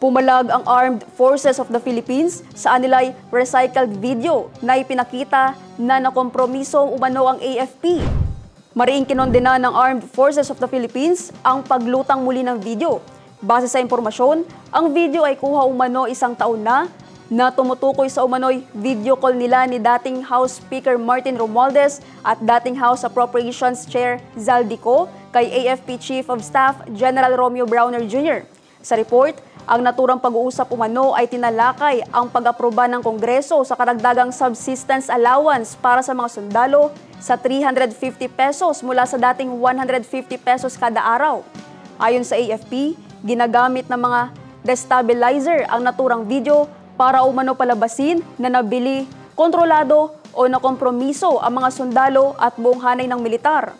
Pumalag ang Armed Forces of the Philippines sa anilay recycled video na ipinakita na nakompromiso umano ang AFP. Mariing kinondena ng Armed Forces of the Philippines ang paglutang muli ng video. Base sa impormasyon, ang video ay kuha umano isang taon na tumutukoy sa umano'y video call nila ni dating House Speaker Martin Romualdez at dating House Appropriations Chair Zaldico kay AFP Chief of Staff General Romeo Browner Jr. Sa report, ang naturang pag-uusap umano ay tinalakay ang pag-aproba ng Kongreso sa karagdagang subsistence allowance para sa mga sundalo sa 350 pesos mula sa dating 150 pesos kada araw. Ayon sa AFP, ginagamit ng mga destabilizer ang naturang video para umano palabasin na nabili, kontrolado o nakompromiso ang mga sundalo at buong hanay ng militar.